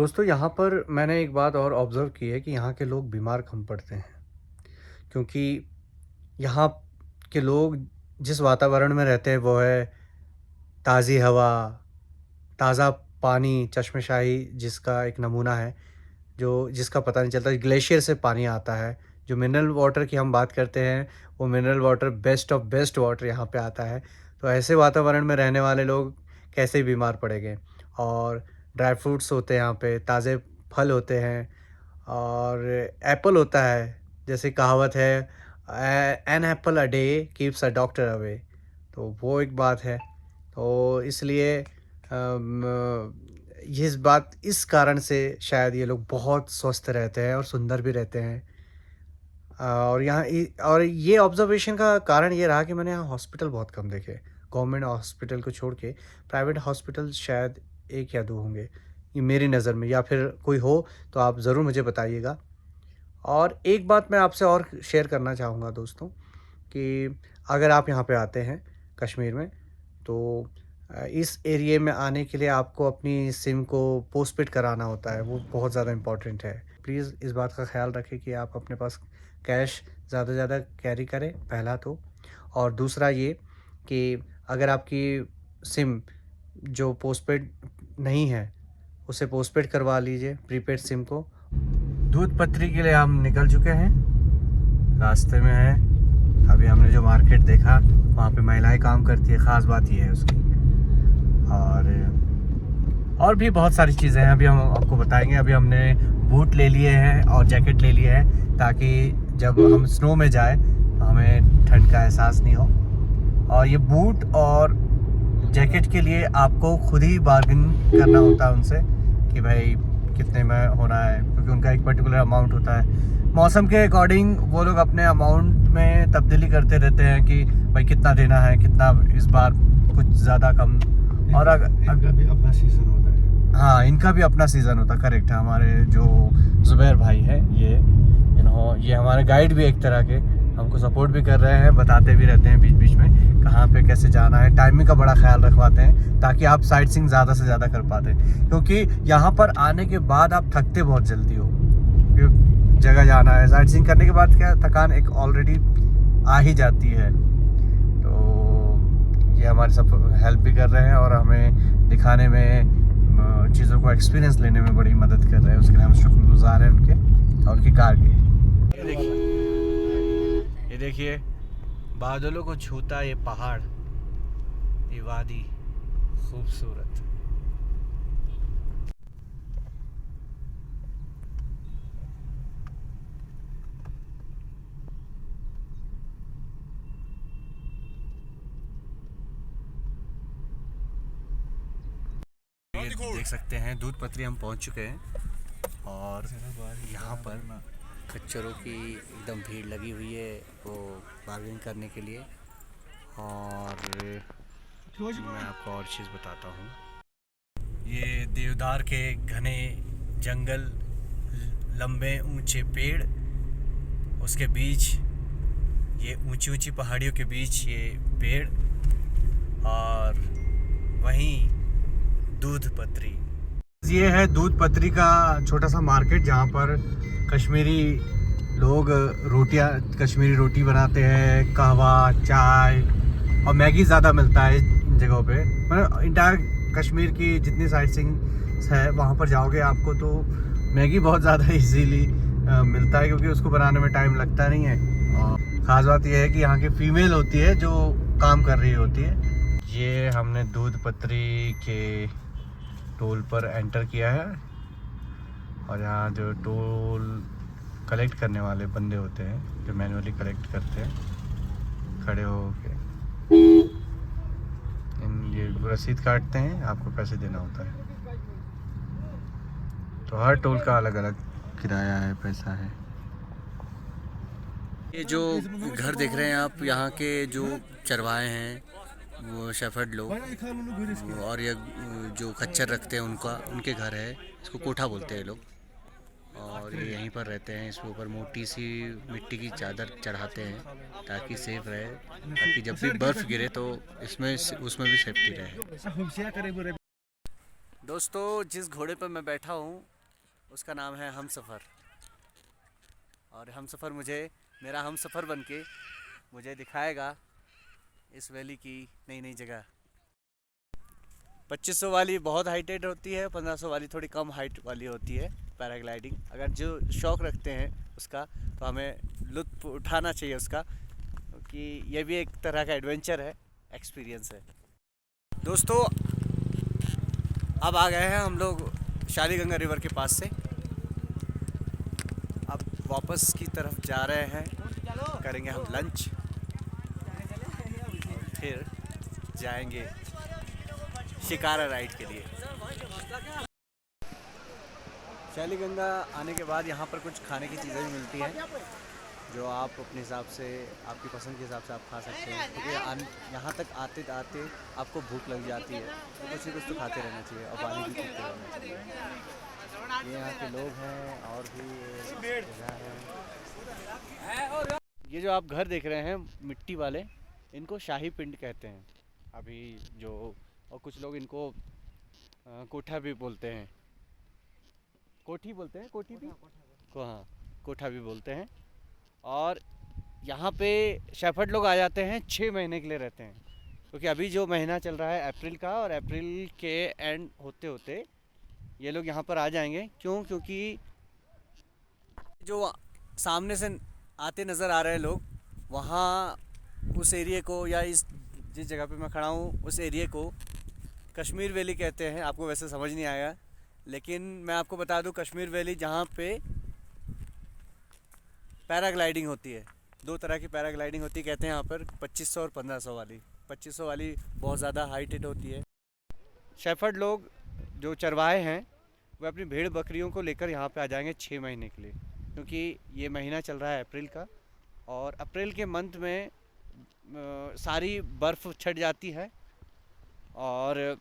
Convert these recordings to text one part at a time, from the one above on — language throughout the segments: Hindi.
दोस्तों यहाँ पर मैंने एक बात और ऑब्ज़र्व की है कि यहाँ के लोग बीमार कम पड़ते हैं, क्योंकि यहाँ के लोग जिस वातावरण में रहते हैं वो है ताज़ी हवा, ताज़ा पानी, चश्मशाही जिसका एक नमूना है, जो जिसका पता नहीं चलता, ग्लेशियर से पानी आता है। जो मिनरल वाटर की हम बात करते हैं, वो mineral water best of best water यहाँ पे आता है। तो ऐसे वातावरण में रहने वाले लोग कैसे बीमार पड़ेंगे। और ड्राई फ्रूट्स होते हैं यहाँ पे, ताज़े फल होते हैं और एप्पल होता है। जैसे कहावत है, an apple a day keeps a doctor away. तो वो एक बात है। तो इसलिए इस कारण से शायद ये लोग बहुत स्वस्थ रहते हैं और सुंदर भी रहते हैं। और ये ऑब्ज़र्वेशन का कारण ये रहा कि मैंने यहाँ हॉस्पिटल बहुत कम देखे। गवर्नमेंट हॉस्पिटल को छोड़ के प्राइवेट हॉस्पिटल शायद 1 या 2 होंगे, ये मेरी नज़र में, या फिर कोई हो तो आप ज़रूर मुझे बताइएगा। और एक बात मैं आपसे और शेयर करना चाहूँगा दोस्तों, कि अगर आप यहाँ पे आते हैं कश्मीर में, तो इस एरिये में आने के लिए आपको अपनी सिम को पोस्टपेड कराना होता है, वो बहुत ज़्यादा इम्पोर्टेंट है। प्लीज़ इस बात का ख़्याल रखें कि आप अपने पास कैश ज़्यादा से ज़्यादा कैरी करें, पहला तो। और दूसरा ये कि अगर आपकी सिम जो पोस्टपेड नहीं है, उसे पोस्टपेड करवा लीजिए, प्रीपेड सिम को। दूध पत्री के लिए हम निकल चुके हैं, रास्ते में हैं। अभी हमने जो मार्केट देखा, वहाँ पे महिलाएं काम करती है, ख़ास बात ये है उसकी। और भी बहुत सारी चीज़ें हैं, अभी हम आपको बताएंगे। अभी हमने बूट ले लिए हैं और जैकेट ले लिए हैं, ताकि जब हम स्नो में जाए हमें ठंड का एहसास नहीं हो। और ये बूट और जैकेट के लिए आपको खुद ही बार्गेन करना होता है उनसे कि भाई कितने में होना है, क्योंकि उनका एक पर्टिकुलर अमाउंट होता है। मौसम के अकॉर्डिंग वो लोग अपने अमाउंट में तब्दीली करते रहते हैं कि भाई कितना देना है, कितना इस बार कुछ ज़्यादा कम। और इनका भी अपना सीज़न होता है। हाँ, इनका भी अपना सीज़न होता है, करेक्ट है। हमारे जो ज़ुबैर भाई हैं, ये हमारे गाइड भी एक तरह के, हमको सपोर्ट भी कर रहे हैं, बताते भी रहते हैं बीच बीच में कहाँ पे कैसे जाना है। टाइमिंग का बड़ा ख्याल रखवाते हैं ताकि आप साइट सीइंग ज़्यादा से ज़्यादा कर पाते, क्योंकि यहाँ पर आने के बाद आप थकते बहुत जल्दी हो। जगह जाना है, साइट सीइंग करने के बाद क्या थकान एक ऑलरेडी आ ही जाती है। तो ये हमारी सब हेल्प भी कर रहे हैं और हमें दिखाने में, चीज़ों को एक्सपीरियंस लेने में बड़ी मदद कर रहे हैं। उसके लिए हम शुक्रगुजार हैं उनके और उनकी कार के। ये देखिए बादलों को छूता ये पहाड़, ये वादी खूबसूरत। ये देख सकते हैं दूध पत्री हम पहुंच चुके हैं और यहाँ पर खच्चरों की एकदम भीड़ लगी हुई है वो बार्गेनिंग करने के लिए। और मैं आपको और चीज़ बताता हूँ, ये देवदार के घने जंगल, लंबे ऊंचे पेड़, उसके बीच ये ऊंची ऊंची पहाड़ियों के बीच ये पेड़, और वहीं दूध पत्री। ये है दूध पत्री का छोटा सा मार्केट, जहाँ पर कश्मीरी लोग कश्मीरी रोटी बनाते हैं, कहवा, चाय और मैगी ज़्यादा मिलता है इन जगहों पे। मतलब इंटायर कश्मीर की जितनी साइट सीइंग है वहाँ पर जाओगे आपको तो मैगी बहुत ज़्यादा इजीली मिलता है, क्योंकि उसको बनाने में टाइम लगता नहीं है। और ख़ास बात यह है कि यहाँ की फ़ीमेल होती है जो काम कर रही होती है। ये हमने दूध पत्री के टोल पर एंटर किया है, और यहाँ जो टोल कलेक्ट करने वाले बंदे होते हैं जो मैन्युअली कलेक्ट करते हैं, खड़े हो के ये रसीद काटते हैं, आपको पैसे देना होता है। तो हर टोल का अलग अलग किराया है, पैसा है। ये जो घर देख रहे हैं आप, यहाँ के जो चरवाहे हैं वो शेफर्ड लोग, और ये जो खच्चर रखते हैं उनके घर है। इसको कोठा बोलते हैं लोग। और ये यहीं पर रहते हैं। इसके ऊपर मोटी सी मिट्टी की चादर चढ़ाते हैं ताकि सेफ रहे, ताकि जब भी बर्फ़ गिरे तो उसमें भी सेफ्टी रहे। दोस्तों जिस घोड़े पर मैं बैठा हूँ उसका नाम है हमसफ़र। और हमसफ़र मेरा हमसफ़र बनके मुझे दिखाएगा इस वैली की नई नई जगह। 2500 वाली बहुत हाइटेड होती है, 1500 वाली थोड़ी कम हाइट वाली होती है पैराग्लाइडिंग। अगर जो शौक़ रखते हैं उसका तो हमें लुत्फ़ उठाना चाहिए उसका, क्योंकि ये भी एक तरह का एडवेंचर है, एक्सपीरियंस है। दोस्तों अब आ गए हैं हम लोग शालीगंगा रिवर के पास से। अब वापस की तरफ जा रहे हैं, करेंगे हम लंच, फिर जाएंगे शिकारा राइड के लिए। शालीगंगा आने के बाद यहाँ पर कुछ खाने की चीज़ें भी मिलती हैं जो आप अपने हिसाब से, आपकी पसंद के हिसाब से आप खा सकते हैं, क्योंकि यहाँ तक आते आते आपको भूख लग जाती है, तो कुछ न कुछ तो खाते रहना चाहिए और पानी भी पीते रहना चाहिए। ये यहाँ के लोग हैं और भी जगह है। ये जो आप घर देख रहे हैं मिट्टी वाले, इनको शाही पिंड कहते हैं अभी जो, और कुछ लोग इनको कोठा भी बोलते हैं, कोठी बोलते हैं, कोठी भी को, हाँ कोठा भी बोलते हैं। और यहाँ पे शेफर्ड लोग आ जाते हैं, 6 महीने के लिए रहते हैं, क्योंकि अभी जो महीना चल रहा है अप्रैल का, और अप्रैल के एंड होते होते ये लोग यहाँ पर आ जाएंगे। क्यों? क्योंकि जो सामने से आते नज़र आ रहे हैं लोग, वहाँ उस एरिया को, या जिस जगह पे मैं खड़ा हूँ उस एरिया को कश्मीर वैली कहते हैं। आपको वैसे समझ नहीं आएगा, लेकिन मैं आपको बता दूं कश्मीर वैली जहाँ पे पैराग्लाइडिंग होती है, 2 तरह की पैराग्लाइडिंग होती है कहते हैं यहाँ पर, 2500 और 1500 वाली। 2500 वाली बहुत ज़्यादा हाइटेड होती है। शेफर्ड लोग जो चरवाहे हैं वो अपनी भेड़ बकरियों को लेकर यहाँ पे आ जाएंगे 6 महीने के लिए, क्योंकि ये महीना चल रहा है अप्रैल का, और अप्रैल के मंथ में सारी बर्फ़ छट जाती है और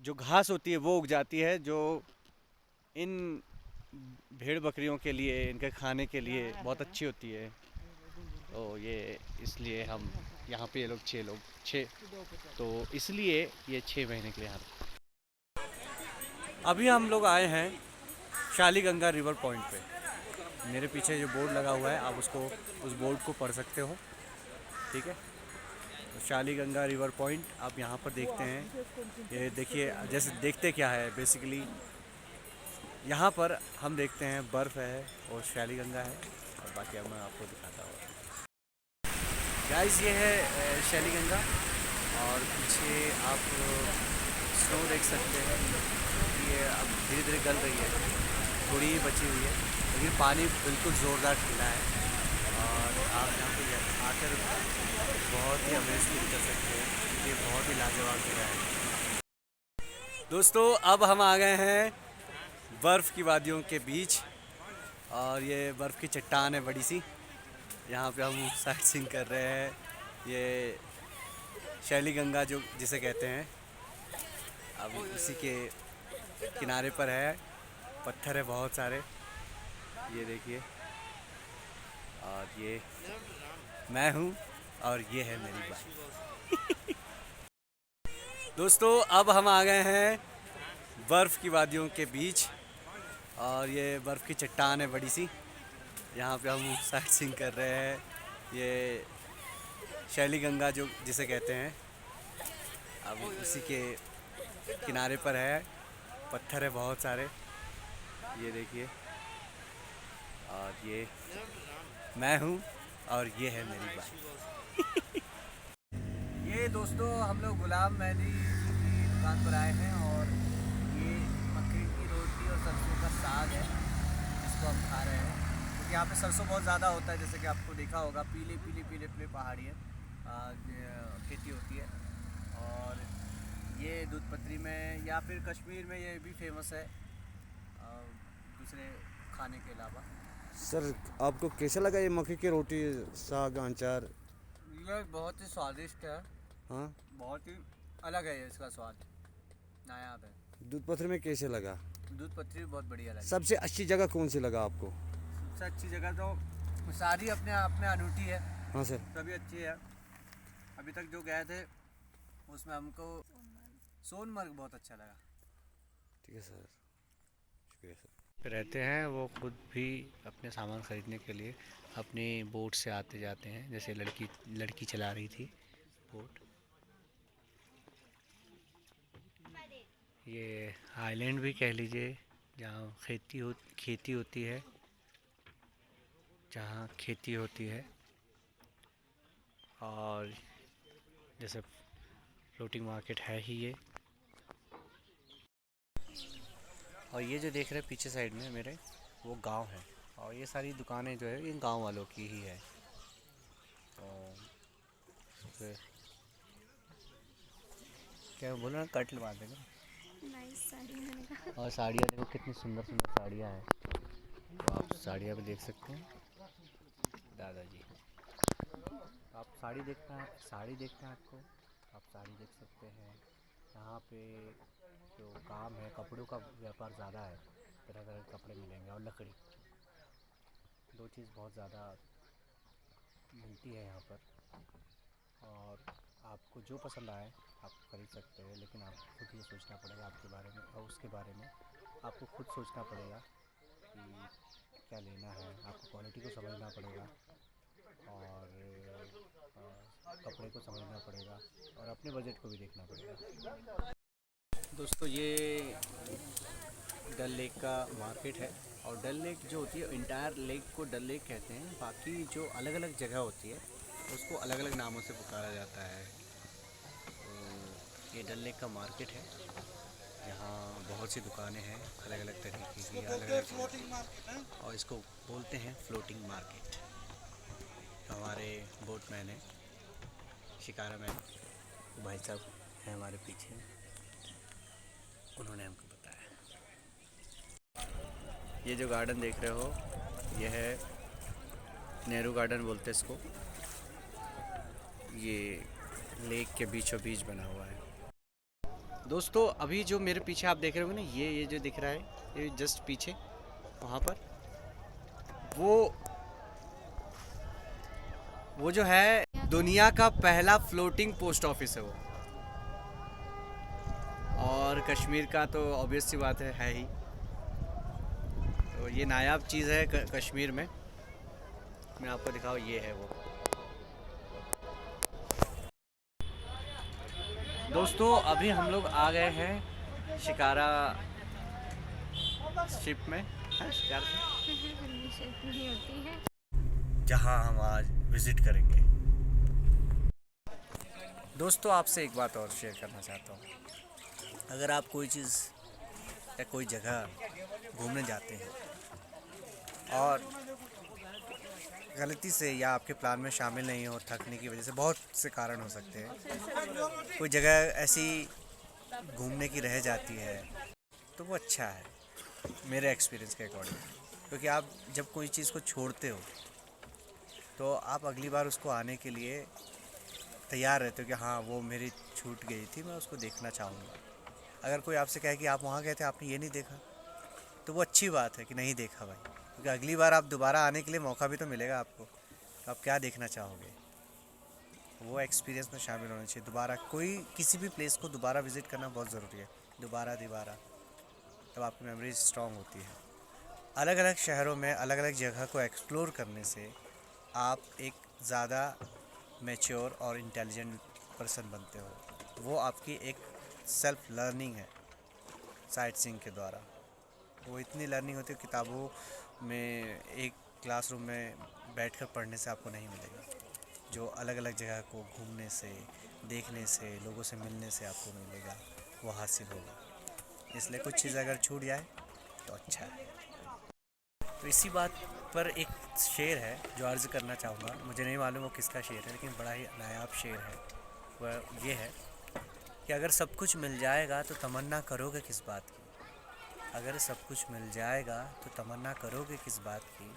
जो घास होती है वो उग जाती है, जो इन भेड़ बकरियों के लिए, इनके खाने के लिए बहुत अच्छी होती है। तो ये इसलिए हम यहाँ पे, ये लोग 6 तो इसलिए ये 6 महीने के लिए यहाँ। अभी हम लोग आए हैं शालीगंगा रिवर पॉइंट पे। मेरे पीछे जो बोर्ड लगा हुआ है, आप उस बोर्ड को पढ़ सकते हो, ठीक है। शालीगंगा रिवर पॉइंट आप यहाँ पर देखते हैं। ये देखिए, जैसे देखते क्या है बेसिकली, यहाँ पर हम देखते हैं बर्फ़ है और शालीगंगा है, और बाकी अब मैं आपको दिखाता हूँ। गाइस ये है शालीगंगा, और पीछे आप स्नो देख सकते हैं। ये अब धीरे धीरे गल रही है, थोड़ी ही बची हुई है, लेकिन पानी बिल्कुल ज़ोरदार ठंडा है, और आप यहाँ पे आकर बहुत ही अमेज़ फील कर सकते हैं। ये बहुत ही लाजवाब जगह है। दोस्तों अब हम आ गए हैं बर्फ़ की वादियों के बीच, और ये बर्फ़ की चट्टान है बड़ी सी, यहाँ पे हम साइट सीइंग कर रहे हैं। ये शालीगंगा जो जिसे कहते हैं, अब उसी के किनारे पर है, पत्थर है बहुत सारे, ये देखिए। और ये मैं हूँ और ये है मेरी बाइक। दोस्तों अब हम आ गए हैं बर्फ़ की वादियों के बीच, और ये बर्फ़ की चट्टान है बड़ी सी, यहाँ पे हम साइट सीइंग कर रहे हैं। ये शालीगंगा जो जिसे कहते हैं, अब उसी के किनारे पर है, पत्थर है बहुत सारे, ये देखिए। और ये मैं हूँ और ये है मेरी बाइक। ये दोस्तों हम लोग गुलाम मेहंदी की दुकान पर आए हैं, और ये मक्की की रोटी और सरसों का साग है, इसको हम खा रहे हैं, क्योंकि यहाँ पे सरसों बहुत ज़्यादा होता है, जैसे कि आपको देखा होगा, पीले पीले पीले पीले पहाड़ी है, खेती होती है। और ये दूध पत्री में या फिर कश्मीर में ये भी फेमस है, दूसरे खाने के अलावा। सर आपको कैसा लगा ये मक्के की रोटी, साग, अचार? ये बहुत ही स्वादिष्ट है। हाँ, बहुत ही अलग है, इसका स्वाद नायाब है। दूध पत्थर में कैसे लगा? दूध पत्री बहुत बढ़िया लगी। सबसे अच्छी जगह कौन सी लगा आपको? सबसे अच्छी जगह तो सारी अपने आप में अनूठी है। हाँ सर। सभी अच्छी है। अभी तक जो गए थे उसमें हमको सोनमर्ग बहुत अच्छा लगा। ठीक है सर, शुक्रिया सर। रहते हैं वो खुद भी अपने सामान ख़रीदने के लिए अपनी बोट से आते जाते हैं, जैसे लड़की चला रही थी बोट। ये आइलैंड भी कह लीजिए, जहाँ खेती होती है, जहाँ खेती होती है। और जैसे फ्लोटिंग मार्केट है ही ये। और ये जो देख रहे हैं पीछे साइड में मेरे, वो गांव है। और ये सारी दुकानें जो है ये गांव वालों की ही है। तो क्या बोल रहे हैं, कट लगा देंगे। नाइस साड़ी मैंने कहा। और साड़ियाँ देखो कितनी सुंदर सुंदर साड़ियाँ हैं, तो आप साड़ियाँ भी देख सकते हैं। दादाजी, आप साड़ी देखना है, आपको आप साड़ी देख सकते हैं। यहाँ पे जो काम है, कपड़ों का व्यापार ज़्यादा है। तरह तरह के कपड़े मिलेंगे और लकड़ी, दो चीज़ बहुत ज़्यादा मिलती है यहाँ पर। और आपको जो पसंद आए आप खरीद सकते हैं, लेकिन आपको खुद ये सोचना पड़ेगा आपके बारे में, और उसके बारे में आपको खुद सोचना पड़ेगा कि क्या लेना है। आपको क्वालिटी को समझना पड़ेगा और कपड़े को समझना पड़ेगा और अपने बजट को भी देखना पड़ेगा। दोस्तों, ये डल लेक का मार्केट है। और डल लेक जो होती है, इंटायर लेक को डल लेक कहते हैं। बाकी जो अलग अलग जगह होती है उसको अलग अलग नामों से पुकारा जाता है। तो ये डल लेक का मार्केट है, यहाँ बहुत सी दुकानें हैं अलग अलग तरीके की, अलग और इसको बोलते हैं फ्लोटिंग मार्केट। तो हमारे बोटमैन हैं, शिकारा मैन भाई साहब हैं हमारे पीछे, उन्होंने हमको बताया। ये जो गार्डन देख रहे हो, ये है नेहरू गार्डन बोलते हैं इसको। ये लेक के बीचों बीच बना हुआ है। दोस्तों, अभी जो मेरे पीछे आप देख रहे हो ना, ये जो दिख रहा है, ये जस्ट पीछे वहाँ पर वो जो है दुनिया का पहला फ्लोटिंग पोस्ट ऑफिस है वो। और कश्मीर का तो ऑब्वियस सी बात है ही। तो ये नायाब चीज़ है कश्मीर में। मैं आपको दिखाऊँ, ये है वो। दोस्तों, अभी हम लोग आ गए हैं शिकारा शिप में, शिकारा शिप नहीं होती है, जहां हम आज विज़िट करेंगे। दोस्तों, आपसे एक बात और शेयर करना चाहता हूँ। अगर आप कोई चीज़ या कोई जगह घूमने जाते हैं और गलती से या आपके प्लान में शामिल नहीं हो, थकने की वजह से, बहुत से कारण हो सकते हैं, कोई जगह ऐसी घूमने की रह जाती है, तो वो अच्छा है मेरे एक्सपीरियंस के अकॉर्डिंग। क्योंकि आप जब कोई चीज़ को छोड़ते हो तो आप अगली बार उसको आने के लिए तैयार रहते हो कि हाँ, वो मेरी छूट गई थी, मैं उसको देखना चाहूँगा। अगर कोई आपसे कहे कि आप वहाँ गए थे, आपने ये नहीं देखा, तो वो अच्छी बात है कि नहीं देखा भाई, क्योंकि अगली बार आप दोबारा आने के लिए मौका भी तो मिलेगा आपको। तो आप क्या देखना चाहोगे, वो एक्सपीरियंस में शामिल होना चाहिए। दोबारा कोई किसी भी प्लेस को दोबारा विज़िट करना बहुत ज़रूरी है, दोबारा तब आपकी मेमोरीज स्ट्रॉन्ग होती है। अलग अलग शहरों में अलग अलग जगह को एक्सप्लोर करने से आप एक ज़्यादा मैच्योर और इंटेलिजेंट पर्सन बनते हो। वो आपकी एक सेल्फ लर्निंग है साइट सीइंग के द्वारा। वो इतनी लर्निंग होती है किताबों में, एक क्लासरूम में बैठकर पढ़ने से आपको नहीं मिलेगा, जो अलग अलग जगह को घूमने से, देखने से, लोगों से मिलने से आपको मिलेगा, वो हासिल होगा। इसलिए कुछ चीज़ अगर छूट जाए तो अच्छा है। तो इसी बात पर एक शेर है जो अर्ज़ करना चाहूँगा। मुझे नहीं मालूम वो किसका शेर है, लेकिन बड़ा ही नायाब शेर है। वह ये है कि अगर सब कुछ मिल जाएगा तो तमन्ना करोगे किस बात की। अगर सब कुछ मिल जाएगा तो तमन्ना करोगे किस बात की।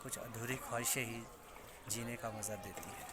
कुछ अधूरी ख्वाहिशें ही जीने का मज़ा देती है।